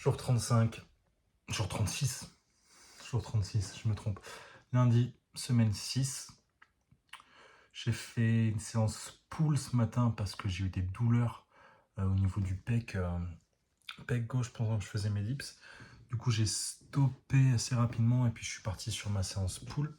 Jour 35, jour 36, jour 36, je me trompe. Lundi, semaine 6. J'ai fait une séance pull ce matin parce que j'ai eu des douleurs au niveau du pec gauche pendant que je faisais mes dips. Du coup, j'ai stoppé assez rapidement et puis je suis parti sur ma séance pull.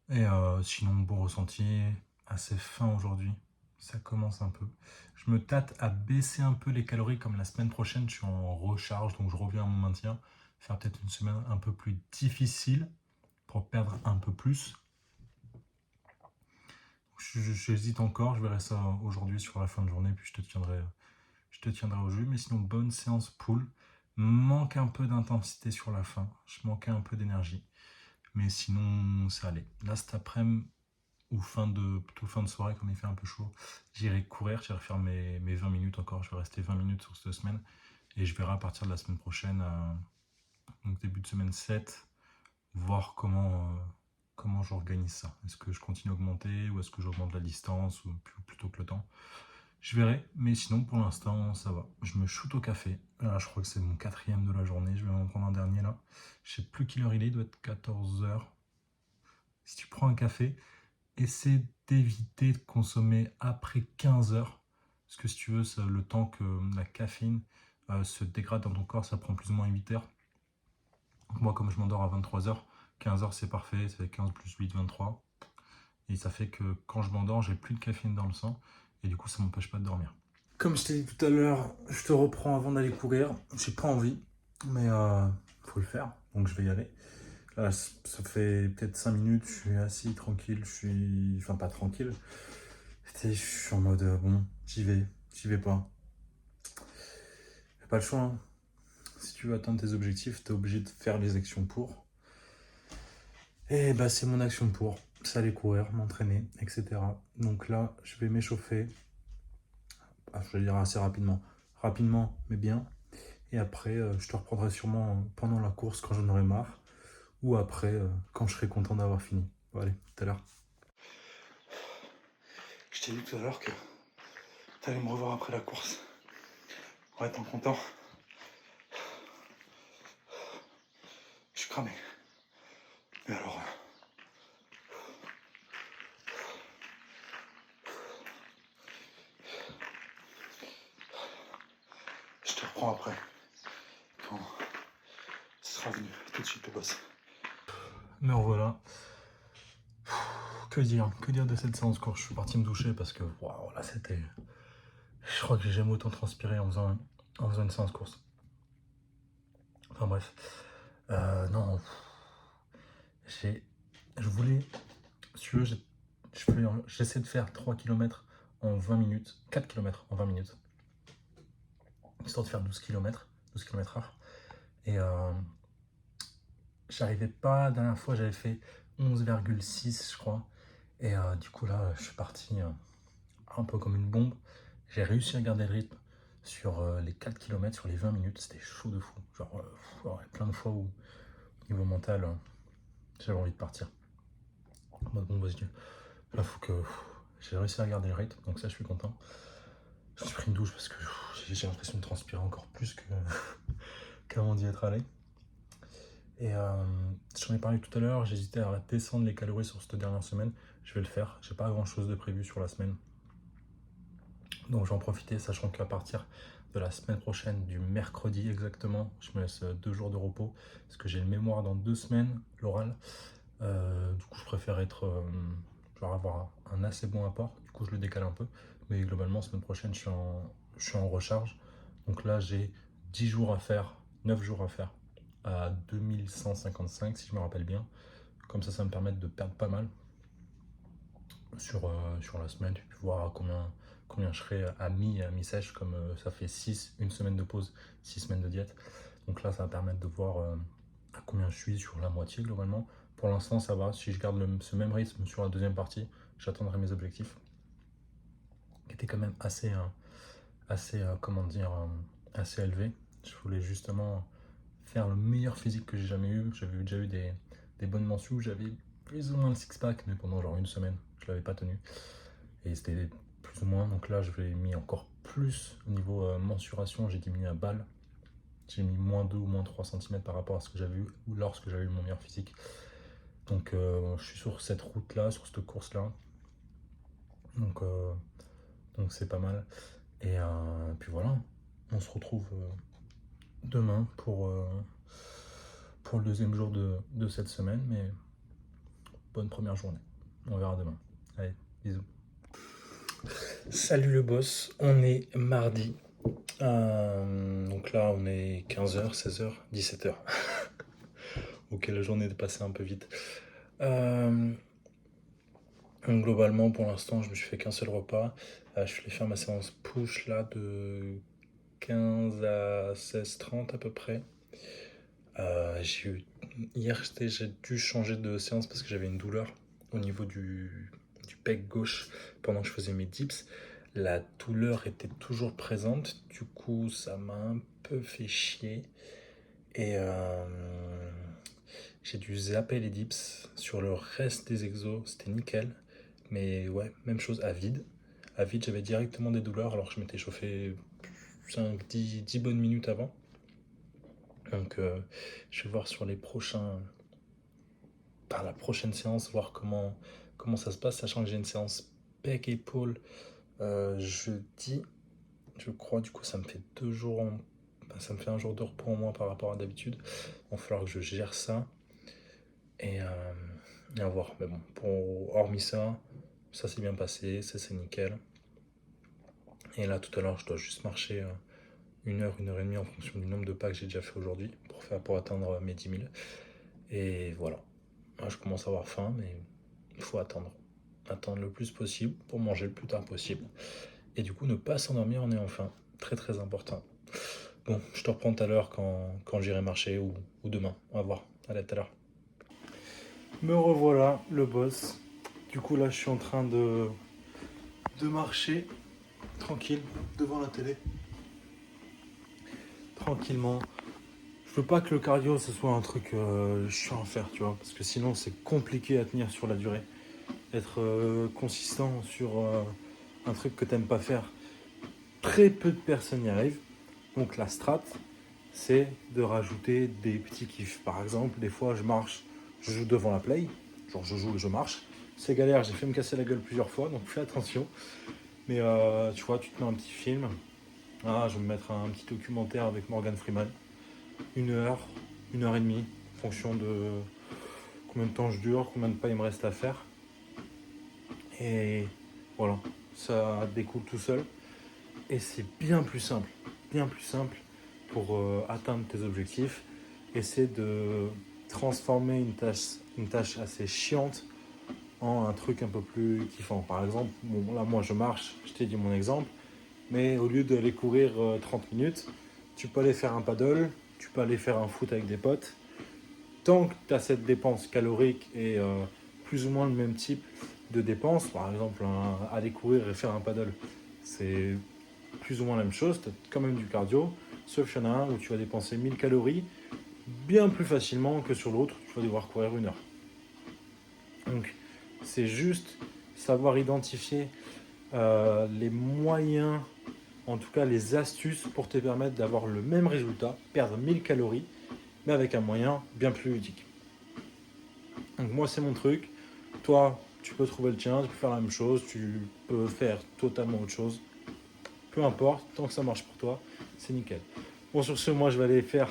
Et sinon, bon ressenti, assez faim aujourd'hui. Ça commence un peu. Je me tâte à baisser un peu les calories comme la semaine prochaine, je suis en recharge, donc je reviens à mon maintien. Faire peut-être une semaine un peu plus difficile pour perdre un peu plus. J'hésite encore, je verrai ça aujourd'hui sur la fin de journée, puis je te tiendrai au jus. Mais sinon, bonne séance pull. Manque un peu d'intensité sur la fin, je manquais un peu d'énergie. Mais sinon, ça allait. Là, cet après-midi, ou plutôt fin de soirée, comme il fait un peu chaud, j'irai courir, j'irai faire mes 20 minutes encore. Je vais rester 20 minutes sur cette semaine. Et je verrai à partir de la semaine prochaine, donc début de semaine 7, voir comment j'organise ça. Est-ce que je continue à augmenter ou est-ce que j'augmente la distance ou plutôt que le temps? Je verrai, mais sinon pour l'instant ça va. Je me shoot au café. Là, je crois que c'est mon 4e de la journée. Je vais en prendre un dernier là. Je sais plus quelle heure il doit être 14h. Si tu prends un café, essaie d'éviter de consommer après 15h. Parce que si tu veux, le temps que la caféine se dégrade dans ton corps, ça prend plus ou moins 8 heures. Moi, comme je m'endors à 23h, 15h c'est parfait, ça fait 15 plus 8, 23. Et ça fait que quand je m'endors, j'ai plus de caféine dans le sang. Et du coup, ça m'empêche pas de dormir. Comme je t'ai dit tout à l'heure, je te reprends avant d'aller courir. J'ai pas envie, mais faut le faire, donc je vais y aller. Là, ça fait peut-être 5 minutes, je suis assis tranquille, enfin pas tranquille. Je suis en mode, bon, j'y vais pas. J'ai pas le choix, hein. Si tu veux atteindre tes objectifs, t'es obligé de faire les actions pour. Et bah c'est mon action pour. Ça aller courir, m'entraîner, etc. Donc là, je vais m'échauffer. Je vais dire assez rapidement. Rapidement, mais bien. Et après, je te reprendrai sûrement pendant la course quand j'en aurai marre. Ou après, quand je serai content d'avoir fini. Bon, allez, tout à l'heure. Je t'ai dit tout à l'heure que t'allais me revoir après la course. Ouais, t'es content. Je suis cramé. Et alors, je te reprends après. Quand ce sera venu. Tout de suite, le boss. Me revoilà. Que dire de cette séance course? Je suis parti me doucher parce que, waouh, là c'était... Je crois que j'ai jamais autant transpiré en faisant une séance course. Enfin bref. Non. Je voulais... Si tu veux, j'essaie de faire 3 km en 20 minutes. 4 km en 20 minutes. Histoire de faire 12 km heure. Et j'arrivais pas, la dernière fois j'avais fait 11,6 je crois. Et du coup là, je suis parti un peu comme une bombe. J'ai réussi à garder le rythme sur les 4 km, sur les 20 minutes. C'était chaud de fou. Genre, ouais, plein de fois où, niveau mental, j'avais envie de partir. En mode, bon, vas-y. Là, faut que... J'ai réussi à garder le rythme, donc ça, je suis content. Je me suis pris une douche parce que j'ai l'impression de transpirer encore plus qu'avant d'y être allé. Et j'en ai parlé tout à l'heure, j'hésitais à descendre les calories sur cette dernière semaine. Je vais le faire. J'ai pas grand chose de prévu sur la semaine. Donc je vais en profiter, sachant qu'à partir de la semaine prochaine, du mercredi exactement, je me laisse 2 jours de repos, parce que j'ai le mémoire dans 2 semaines, l'oral. Du coup, je préfère genre avoir un assez bon apport, du coup je le décale un peu. Mais globalement, semaine prochaine, je suis en recharge. Donc là, j'ai 10 jours à faire, 9 jours à faire, à 2155 si je me rappelle bien. Comme ça me permet de perdre pas mal sur la semaine, puis voir combien je serai à mi-sèche, comme ça fait 1 semaine de pause, 6 semaines de diète. Donc là, ça va permettre de voir à combien je suis sur la moitié globalement. Pour l'instant, ça va. Si je garde ce même rythme sur la deuxième partie, j'atteindrai mes objectifs, qui étaient quand même assez assez élevé. Je voulais justement faire le meilleur physique que j'ai jamais eu. J'avais déjà eu des bonnes mentions, j'avais plus ou moins le six-pack, mais pendant genre 1 semaine, je l'avais pas tenu. Et c'était plus ou moins, donc là je l'ai mis encore plus au niveau mensuration, j'ai diminué à balle. J'ai mis moins 2 ou moins 3 cm par rapport à ce que j'avais eu ou lorsque j'avais eu mon meilleur physique. Donc je suis sur cette route-là, sur cette course-là. Donc c'est pas mal. Et puis voilà, on se retrouve demain pour le deuxième jour de cette semaine. Mais bonne première journée. On verra demain. Allez, bisous. Salut le boss, on est mardi. Donc là, on est 15h, 16h, 17h. Ok, la journée est passée un peu vite. Donc globalement, pour l'instant, je me suis fait qu'un seul repas. Je suis allé faire ma séance push là de 15 à 16h30 à peu près. Hier, j'ai dû changer de séance parce que j'avais une douleur au niveau du pec gauche pendant que je faisais mes dips. La douleur était toujours présente, du coup ça m'a un peu fait chier. Et j'ai dû zapper les dips. Sur le reste des exos, c'était nickel. Mais ouais, même chose à vide. À vide, j'avais directement des douleurs alors que je m'étais chauffé 5-10 bonnes minutes avant. Donc je vais voir sur les prochains... Par la prochaine séance, voir comment ça se passe, sachant que j'ai une séance pec-épaule jeudi, je crois. Du coup, ça me fait 2 jours ça me fait un jour de repos en moins par rapport à d'habitude. Il va falloir que je gère ça. Et à voir. Mais bon, hormis ça, ça s'est bien passé, ça c'est nickel. Et là, tout à l'heure, je dois juste marcher 1 heure, 1 heure et demie en fonction du nombre de pas que j'ai déjà fait aujourd'hui pour atteindre mes 10 000. Et voilà. Moi, je commence à avoir faim, mais il faut attendre. Attendre le plus possible pour manger le plus tard possible. Et du coup, ne pas s'endormir en ayant faim. Très très important. Bon, je te reprends tout à l'heure quand j'irai marcher ou demain. On va voir. Allez, à tout à l'heure. Me revoilà, le boss. Du coup, là, je suis en train de marcher tranquille devant la télé. Tranquillement. Je veux pas que le cardio, ce soit un truc chiant à faire, tu vois. Parce que sinon, c'est compliqué à tenir sur la durée. Être consistant sur un truc que t'aimes pas faire. Très peu de personnes y arrivent. Donc la strat, c'est de rajouter des petits kiffs. Par exemple, des fois, je marche, je joue devant la play. Genre, je joue et je marche. C'est galère, j'ai fait me casser la gueule plusieurs fois, donc fais attention. Mais tu vois, tu te mets un petit film. Ah, je vais me mettre un petit documentaire avec Morgan Freeman. 1 heure, 1 heure et demie, en fonction de combien de temps je dure, combien de pas il me reste à faire. Et voilà, ça découle tout seul. Et c'est bien plus simple pour atteindre tes objectifs. Essaie de transformer une tâche assez chiante en un truc un peu plus kiffant. Par exemple, bon, là moi je marche, je t'ai dit mon exemple, mais au lieu d'aller courir 30 minutes, tu peux aller faire un paddle, tu peux aller faire un foot avec des potes. Tant que tu as cette dépense calorique et plus ou moins le même type de dépense, par exemple aller courir et faire un paddle, c'est plus ou moins la même chose, tu as quand même du cardio, sauf qu'il y en a un où tu vas dépenser 1000 calories bien plus facilement que sur l'autre, tu vas devoir courir 1 heure. Donc c'est juste savoir identifier les moyens, en tout cas les astuces pour te permettre d'avoir le même résultat, perdre 1000 calories, mais avec un moyen bien plus ludique. Donc moi c'est mon truc, toi tu peux trouver le tien, tu peux faire la même chose, tu peux faire totalement autre chose. Peu importe, tant que ça marche pour toi, c'est nickel. Bon, sur ce, moi je vais aller faire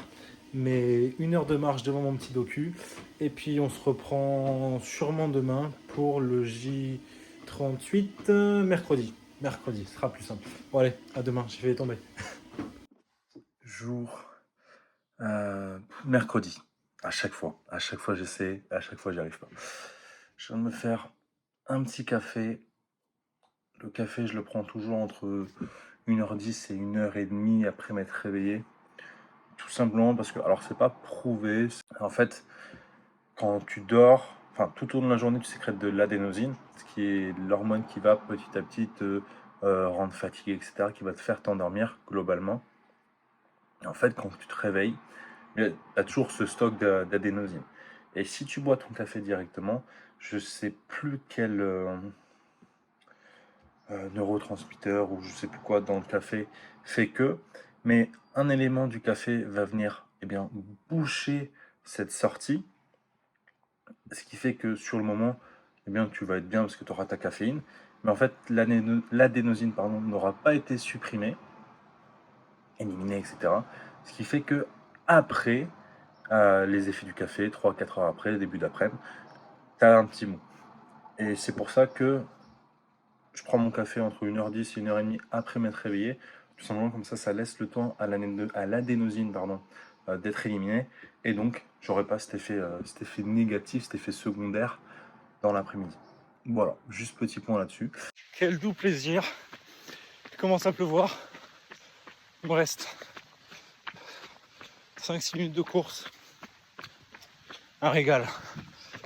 mes 1 heure de marche devant mon petit docu. Et puis on se reprend sûrement demain pour le J38 mercredi. Mercredi, ce sera plus simple. Bon allez, à demain, j'ai fait tomber. Jour mercredi. À chaque fois j'essaie, à chaque fois j'y arrive pas. Je viens de me faire un petit café. Le café, je le prends toujours entre 1h10 et 1h30 après m'être réveillé. Tout simplement parce que, alors c'est pas prouvé, en fait, quand tu dors, enfin tout au long de la journée, tu sécrètes de l'adénosine, ce qui est l'hormone qui va petit à petit te rendre fatigué, etc., qui va te faire t'endormir globalement. Et en fait, quand tu te réveilles, tu as toujours ce stock d'adénosine. Et si tu bois ton café directement, je sais plus neurotransmetteurs ou je sais plus quoi dans le café fait que, mais un élément du café va venir boucher cette sortie, ce qui fait que sur le moment, tu vas être bien parce que tu auras ta caféine, mais en fait l'adénosine n'aura pas été supprimée, éliminée, etc. Ce qui fait que après les effets du café, 3-4 heures après, début d'après-midi, tu as un petit mot. Et c'est pour ça que je prends mon café entre 1h10 et 1h30 après m'être réveillé. Tout simplement comme ça laisse le temps à l'adénosine d'être éliminée. Et donc, j'aurai pas cet effet négatif, cet effet secondaire dans l'après-midi. Voilà, juste petit point là-dessus. Quel doux plaisir. Il commence à pleuvoir. Il me reste 5-6 minutes de course. Un régal.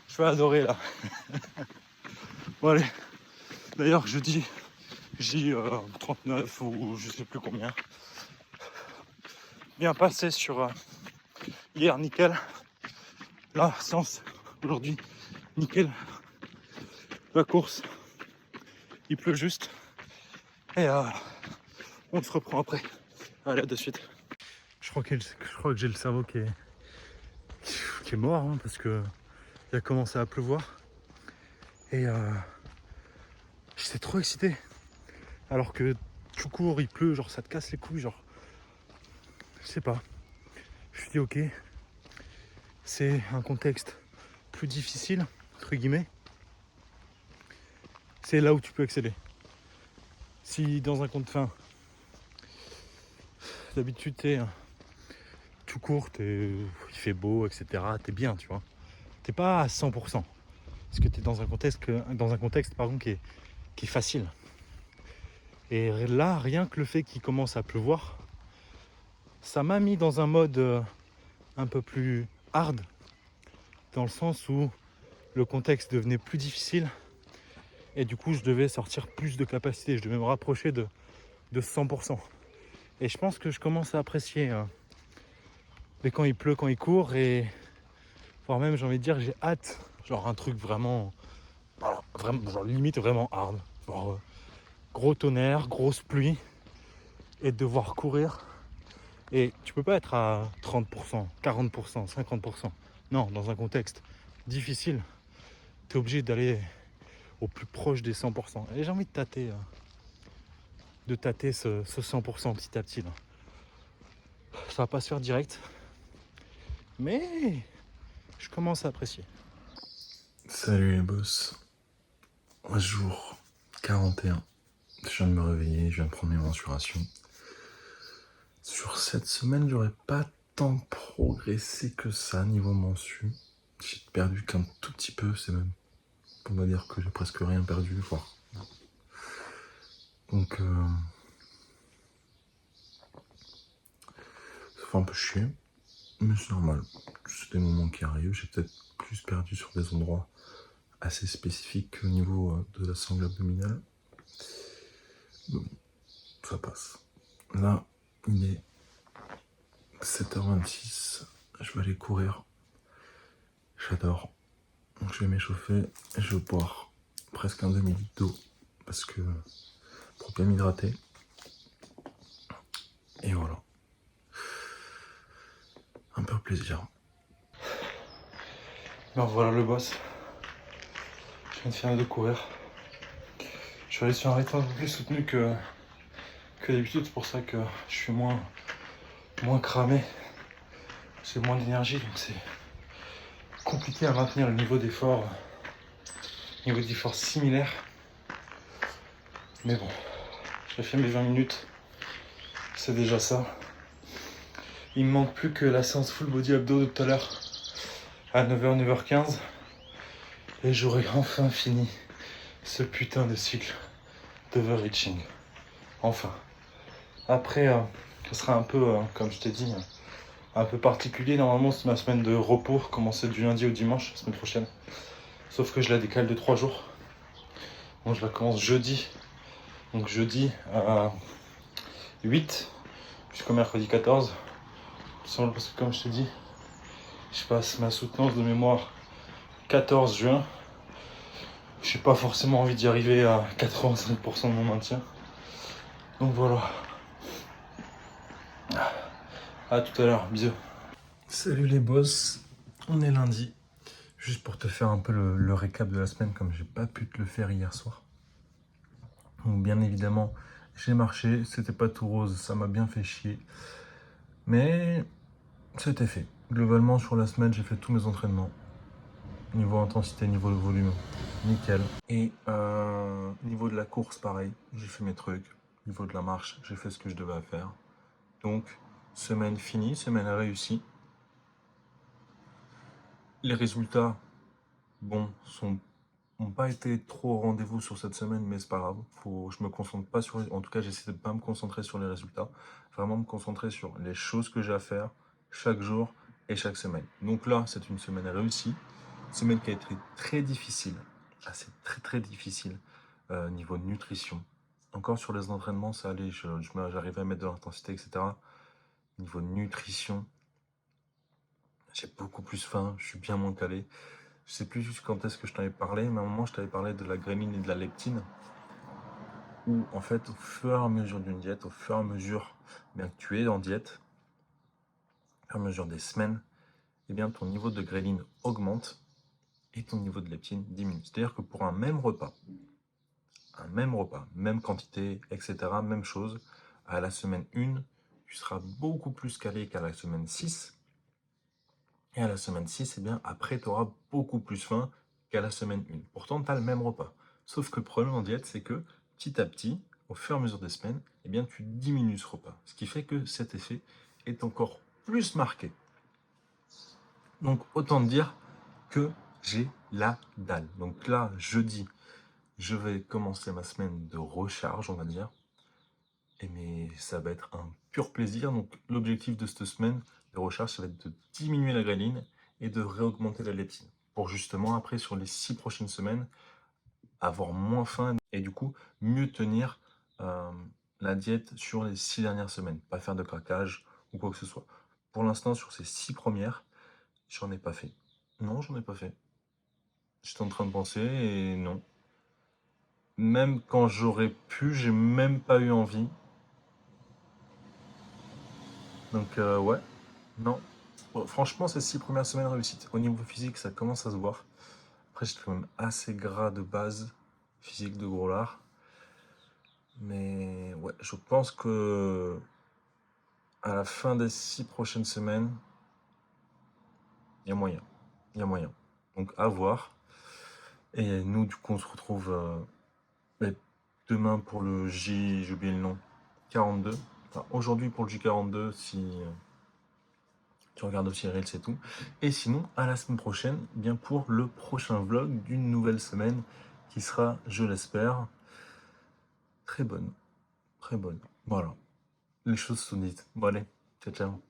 Je vais adorer là. Bon allez. D'ailleurs, jeudi J39 ou je sais plus combien. Bien passé sur hier, nickel. La séance aujourd'hui, nickel. La course, il pleut juste. Et on se reprend après. Allez, à de suite. Je crois que j'ai le cerveau qui est mort hein, parce que il a commencé à pleuvoir. Et j'étais trop excité. Alors que tout court, il pleut, genre ça te casse les couilles, genre. Je sais pas. Je me suis dit ok, c'est un contexte plus difficile, entre guillemets. C'est là où tu peux exceller. Si dans un compte fin, d'habitude t'es tout court, il fait beau, etc. T'es bien, tu vois. T'es pas à 100%. Parce que t'es dans un contexte, qui est facile. Et là, rien que le fait qu'il commence à pleuvoir, ça m'a mis dans un mode un peu plus hard, dans le sens où le contexte devenait plus difficile et du coup je devais sortir plus de capacité, je devais me rapprocher de 100%. Et je pense que je commence à apprécier mais quand il pleut, quand il court, et voire même j'ai envie de dire j'ai hâte, genre un truc vraiment, genre limite vraiment hard, genre gros tonnerre, grosse pluie, et devoir courir. Et tu peux pas être à 30%, 40%, 50%. Non, dans un contexte difficile, tu es obligé d'aller au plus proche des 100%. Et j'ai envie de tâter ce 100% petit à petit. Là. Ça va pas se faire direct, mais je commence à apprécier. Salut les boss. Jour 41. Je viens de me réveiller, je viens de prendre mes mensurations. Sur cette semaine, j'aurais pas tant progressé que ça niveau mensu. J'ai perdu qu'un tout petit peu, c'est même, on va dire que j'ai presque rien perdu, voire. Donc, ça fait un peu chier, mais c'est normal. C'est des moments qui arrivent. J'ai peut-être plus perdu sur des endroits assez spécifiques au niveau de la sangle abdominale. Bon, ça passe. Là, il est 7h26. Je vais aller courir. J'adore. Donc je vais m'échauffer et je vais boire presque un demi-litre d'eau parce que pour bien m'hydrater. Et voilà. Un peu plaisir. Alors voilà le boss. Je viens de finir de courir. Je suis allé sur un rythme un peu plus soutenu que d'habitude. C'est pour ça que je suis moins cramé. J'ai moins d'énergie, donc c'est compliqué à maintenir le niveau d'effort similaire. Mais bon, j'ai fait mes 20 minutes. C'est déjà ça. Il me manque plus que la séance full body abdo de tout à l'heure à 9h, 9h15. Et j'aurai enfin fini ce putain de cycle d'overreaching. Enfin. Après, ce sera un peu, comme je t'ai dit, un peu particulier. Normalement, c'est ma semaine de repos, commencer du lundi au dimanche, la semaine prochaine. Sauf que je la décale de 3 jours. Donc je la commence jeudi. Donc jeudi à 8 jusqu'au mercredi 14. Tout simplement parce que, comme je t'ai dit, je passe ma soutenance de mémoire 14 juin. J'ai pas forcément envie d'y arriver à 85% de mon maintien. Donc voilà. À tout à l'heure, bisous. Salut les boss, on est lundi. Juste pour te faire un peu le récap de la semaine, comme j'ai pas pu te le faire hier soir. Donc bien évidemment, j'ai marché, c'était pas tout rose, ça m'a bien fait chier. Mais c'était fait. Globalement, sur la semaine, j'ai fait tous mes entraînements. Niveau intensité, niveau volume, nickel. Et niveau de la course, pareil, j'ai fait mes trucs. Niveau de la marche, j'ai fait ce que je devais faire. Donc, semaine finie, semaine réussie. Les résultats, bon, n'ont pas été trop au rendez-vous sur cette semaine, mais c'est pas grave. Je me concentre pas sur, en tout cas, j'essaie de pas me concentrer sur les résultats. Vraiment me concentrer sur les choses que j'ai à faire chaque jour et chaque semaine. Donc là, c'est une semaine réussie. Une semaine qui a été très difficile. Ah, c'est très très difficile niveau nutrition. Encore sur les entraînements, ça allait, j'arrivais à mettre de l'intensité, etc. Niveau nutrition, j'ai beaucoup plus faim, je suis bien moins calé. Je sais plus juste quand est-ce que je t'avais parlé, mais à un moment je t'avais parlé de la gréline et de la leptine. Où en fait, au fur et à mesure d'une diète, au fur et à mesure bien que tu es en diète, au fur et à mesure des semaines, eh bien ton niveau de gréline augmente et ton niveau de leptine diminue. C'est-à-dire que pour un même repas, même quantité, etc., même chose, à la semaine 1, tu seras beaucoup plus calé qu'à la semaine 6. Et à la semaine 6, eh bien, après, tu auras beaucoup plus faim qu'à la semaine 1. Pourtant, tu as le même repas. Sauf que le problème en diète, c'est que petit à petit, au fur et à mesure des semaines, eh bien, tu diminues ce repas. Ce qui fait que cet effet est encore plus marqué. Donc, autant dire que j'ai la dalle. Donc là, jeudi, je vais commencer ma semaine de recharge, on va dire. Mais ça va être un pur plaisir. Donc l'objectif de cette semaine de recharge, ça va être de diminuer la gréline et de réaugmenter la leptine. Pour justement, après, sur les 6 prochaines semaines, avoir moins faim et du coup, mieux tenir la diète sur les 6 dernières semaines. Pas faire de craquage ou quoi que ce soit. Pour l'instant, sur ces 6 premières, j'en ai pas fait. Non, j'en ai pas fait. J'étais en train de penser et non. Même quand j'aurais pu, j'ai même pas eu envie. Donc ouais, non. Bon, franchement, ces 6 premières semaines réussites. Au niveau physique, ça commence à se voir. Après, j'étais quand même assez gras de base, physique de gros lard. Mais ouais, je pense que à la fin des 6 prochaines semaines, il y a moyen. Il y a moyen. Donc à voir. Et nous, du coup, on se retrouve mais demain pour le J, j'ai oublié le nom, 42. Enfin, aujourd'hui pour le J42, si tu regardes aussi Reels, c'est tout. Et sinon, à la semaine prochaine, bien pour le prochain vlog d'une nouvelle semaine qui sera, je l'espère, très bonne. Très bonne. Voilà. Les choses sont dites. Bon allez, ciao ciao.